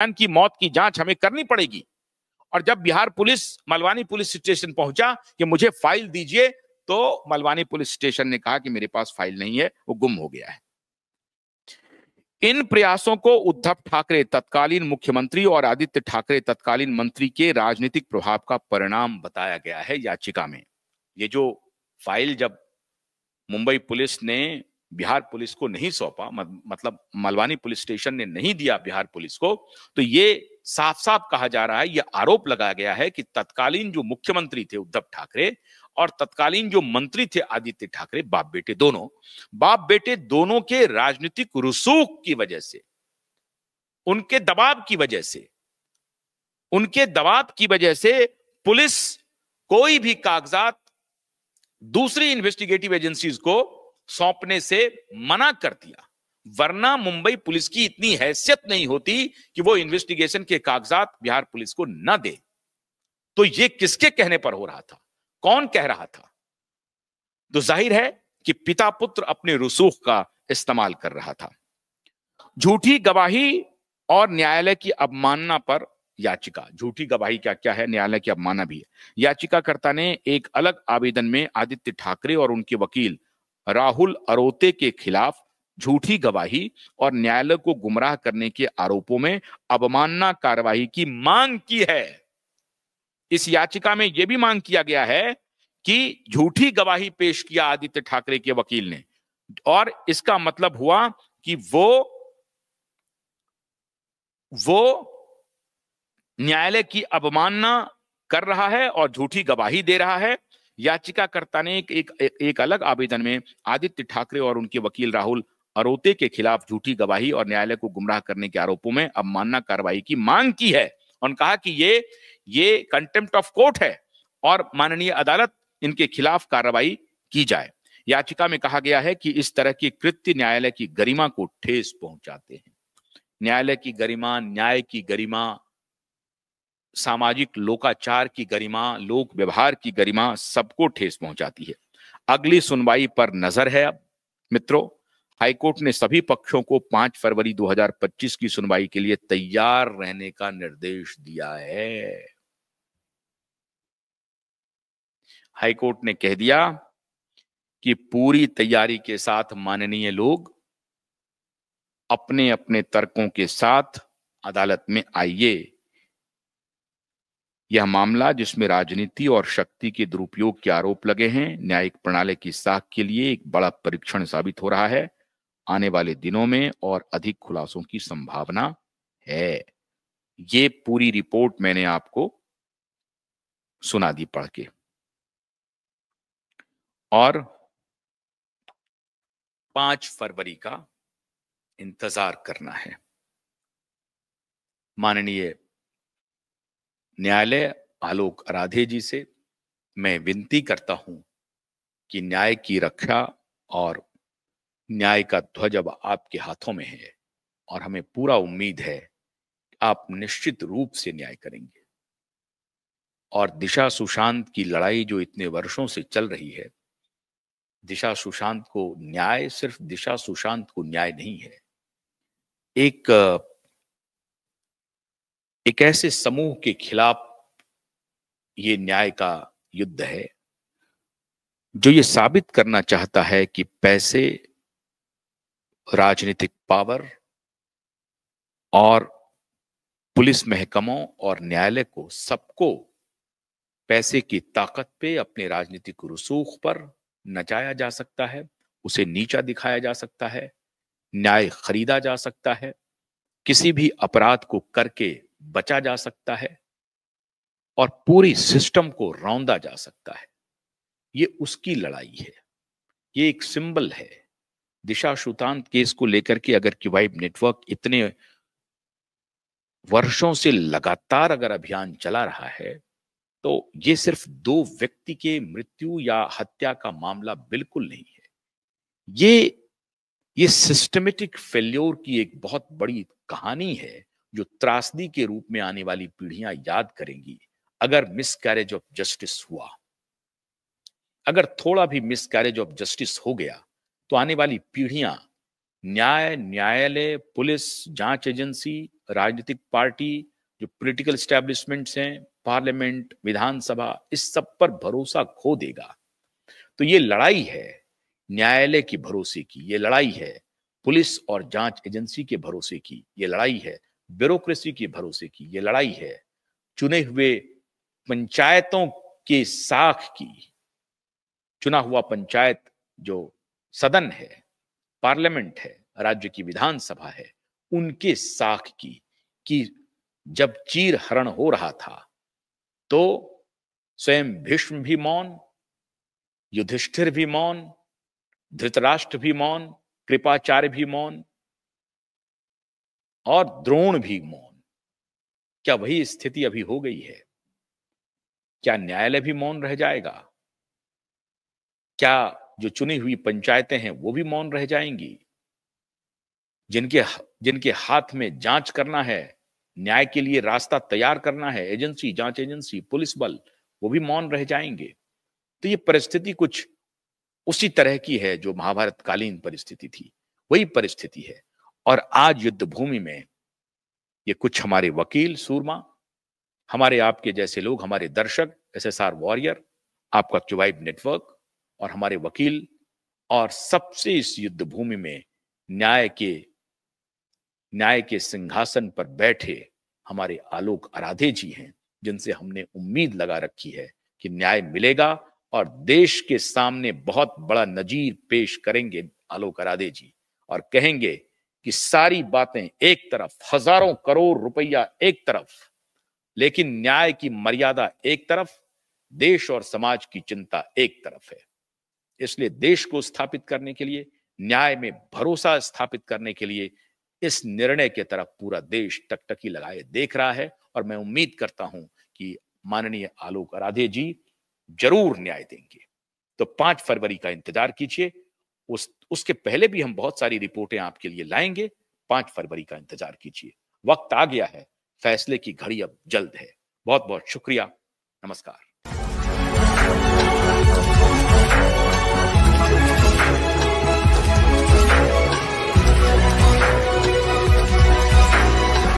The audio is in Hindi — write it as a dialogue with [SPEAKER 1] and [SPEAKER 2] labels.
[SPEAKER 1] की मौत की जांच हमें करनी पड़ेगी। और जब बिहार पुलिस मलवानी पुलिस स्टेशन पहुंचा कि मुझे फाइल दीजिए, तो मलवानी पुलिस स्टेशन ने कहा कि मेरे पास फाइल नहीं है, वो गुम हो गया है। इन प्रयासों को उद्धव ठाकरे तत्कालीन मुख्यमंत्री और आदित्य ठाकरे तत्कालीन मंत्री के राजनीतिक प्रभाव का परिणाम बताया गया है याचिका में। ये जो फाइल जब मुंबई पुलिस ने बिहार पुलिस को नहीं सौंपा, मतलब मलवानी पुलिस स्टेशन ने नहीं दिया बिहार पुलिस को, तो ये साफ साफ कहा जा रहा है, यह आरोप लगाया गया है कि तत्कालीन जो मुख्यमंत्री थे उद्धव ठाकरे और तत्कालीन जो मंत्री थे आदित्य ठाकरे, बाप बेटे दोनों के राजनीतिक रसूख की वजह से, उनके दबाव की वजह से पुलिस कोई भी कागजात दूसरी इन्वेस्टिगेटिव एजेंसीज को सौंपने से मना कर दिया। वरना मुंबई पुलिस की इतनी हैसियत नहीं होती कि वो इन्वेस्टिगेशन के कागजात बिहार पुलिस को न दे। तो ये किसके कहने पर हो रहा था, कौन कह रहा था? तो जाहिर है कि पिता पुत्र अपने रसूख का इस्तेमाल कर रहा था। झूठी गवाही और न्यायालय की अवमानना पर याचिका। झूठी गवाही क्या क्या है, न्यायालय की अवमानना भी है। याचिकाकर्ता ने एक अलग आवेदन में आदित्य ठाकरे और उनके वकील राहुल अरोते के खिलाफ झूठी गवाही और न्यायालय को गुमराह करने के आरोपों में अवमानना कार्रवाई की मांग की है। इस याचिका में यह भी मांग किया गया है कि झूठी गवाही पेश किया आदित्य ठाकरे के वकील ने, और इसका मतलब हुआ कि वो न्यायालय की अवमानना कर रहा है और झूठी गवाही दे रहा है। याचिकाकर्ता ने एक अलग आवेदन में आदित्य ठाकरे और उनके वकील राहुल अरोते के खिलाफ झूठी गवाही और न्यायालय को गुमराह करने के आरोपों में अवमानना कार्रवाई की मांग की है और कहा कि ये कंटेम्प्ट ऑफ कोर्ट है और माननीय अदालत इनके खिलाफ कार्रवाई की जाए। याचिका में कहा गया है कि इस तरह के कृत्य न्यायालय की गरिमा को ठेस पहुंचाते हैं। न्यायालय की गरिमा, न्याय की गरिमा, सामाजिक लोकाचार की गरिमा, लोक व्यवहार की गरिमा सबको ठेस पहुंचाती है। अगली सुनवाई पर नजर है। अब मित्रों, हाईकोर्ट ने सभी पक्षों को 5 फरवरी 2025 की सुनवाई के लिए तैयार रहने का निर्देश दिया है। हाईकोर्ट ने कह दिया कि पूरी तैयारी के साथ माननीय लोग अपने अपने तर्कों के साथ अदालत में आइए। यह मामला जिसमें राजनीति और शक्ति के दुरुपयोग के आरोप लगे हैं, न्यायिक प्रणाली की साख के लिए एक बड़ा परीक्षण साबित हो रहा है। आने वाले दिनों में और अधिक खुलासों की संभावना है। ये पूरी रिपोर्ट मैंने आपको सुना दी पढ़ के, और 5 फरवरी का इंतजार करना है। माननीय न्यायालय आलोक आराधे जी से मैं विनती करता हूं कि न्याय की रक्षा और न्याय का ध्वज अब आपके हाथों में है और हमें पूरा उम्मीद है आप निश्चित रूप से न्याय करेंगे। और दिशा सुशांत की लड़ाई जो इतने वर्षों से चल रही है, दिशा सुशांत को न्याय सिर्फ दिशा सुशांत को न्याय नहीं है, एक ऐसे समूह के खिलाफ ये न्याय का युद्ध है जो ये साबित करना चाहता है कि पैसे, राजनीतिक पावर और पुलिस महकमों और न्यायालय को सबको पैसे की ताकत पे, अपने राजनीतिक रसूख पर नचाया जा सकता है, उसे नीचा दिखाया जा सकता है, न्याय खरीदा जा सकता है, किसी भी अपराध को करके बचा जा सकता है और पूरी सिस्टम को रौंदा जा सकता है। ये उसकी लड़ाई है, ये एक सिंबल है। दिशा सुशांत केस को लेकर के अगर कि वाइब नेटवर्क इतने वर्षों से लगातार अगर अभियान चला रहा है, तो ये सिर्फ 2 व्यक्ति के मृत्यु या हत्या का मामला बिल्कुल नहीं है। ये सिस्टमेटिक फेल्योर की एक बहुत बड़ी कहानी है जो त्रासदी के रूप में आने वाली पीढ़ियां याद करेंगी। अगर मिसकैरेज ऑफ जस्टिस हुआ, अगर थोड़ा भी मिसकैरेज ऑफ जस्टिस हो गया, तो आने वाली पीढ़ियां न्याय, न्यायालय, पुलिस, जांच एजेंसी, राजनीतिक पार्टी, जो पॉलिटिकल एस्टैब्लिशमेंट्स हैं, पार्लियामेंट, विधानसभा, इस सब पर भरोसा खो देगा। तो ये लड़ाई है न्यायालय की भरोसे की, ये लड़ाई है पुलिस और जांच एजेंसी के भरोसे की, ये लड़ाई है ब्यूरोक्रेसी के भरोसे की, ये लड़ाई है चुने हुए पंचायतों के साख की। चुना हुआ पंचायत जो सदन है, पार्लियामेंट है, राज्य की विधानसभा है, उनके साख की कि जब चीर हरण हो रहा था तो स्वयं भीष्म भी मौन, युधिष्ठिर भी मौन, धृतराष्ट्र भी मौन, कृपाचार्य भी मौन और द्रोण भी मौन। क्या वही स्थिति अभी हो गई है? क्या न्यायालय भी मौन रह जाएगा? क्या जो चुनी हुई पंचायतें हैं वो भी मौन रह जाएंगी? जिनके जिनके हाथ में जांच करना है, न्याय के लिए रास्ता तैयार करना है, एजेंसी, जांच एजेंसी, पुलिस बल, वो भी मौन रह जाएंगे। तो ये परिस्थिति कुछ उसी तरह की है जो महाभारत कालीन परिस्थिति थी, वही परिस्थिति है। और आज युद्ध भूमि में ये कुछ हमारे वकील सूरमा, हमारे आपके जैसे लोग, हमारे दर्शक, एसएसआर वॉरियर, आपका क्यूवाइब नेटवर्क और हमारे वकील, और सबसे इस युद्ध भूमि में न्याय के सिंहासन पर बैठे हमारे आलोक आराधे जी हैं, जिनसे हमने उम्मीद लगा रखी है कि न्याय मिलेगा और देश के सामने बहुत बड़ा नजीर पेश करेंगे आलोक आराधे जी, और कहेंगे कि सारी बातें एक तरफ, हजारों करोड़ रुपया एक तरफ, लेकिन न्याय की मर्यादा एक तरफ, देश और समाज की चिंता एक तरफ है। इसलिए देश को स्थापित करने के लिए, न्याय में भरोसा स्थापित करने के लिए इस निर्णय के तरफ पूरा देश टकटकी लगाए देख रहा है। और मैं उम्मीद करता हूं कि माननीय आलोक आराधे जी जरूर न्याय देंगे। तो 5 फरवरी का इंतजार कीजिए। उसके पहले भी हम बहुत सारी रिपोर्टें आपके लिए लाएंगे। 5 फरवरी का इंतजार कीजिए। वक्त आ गया है, फैसले की घड़ी अब जल्द है। बहुत बहुत शुक्रिया। नमस्कार।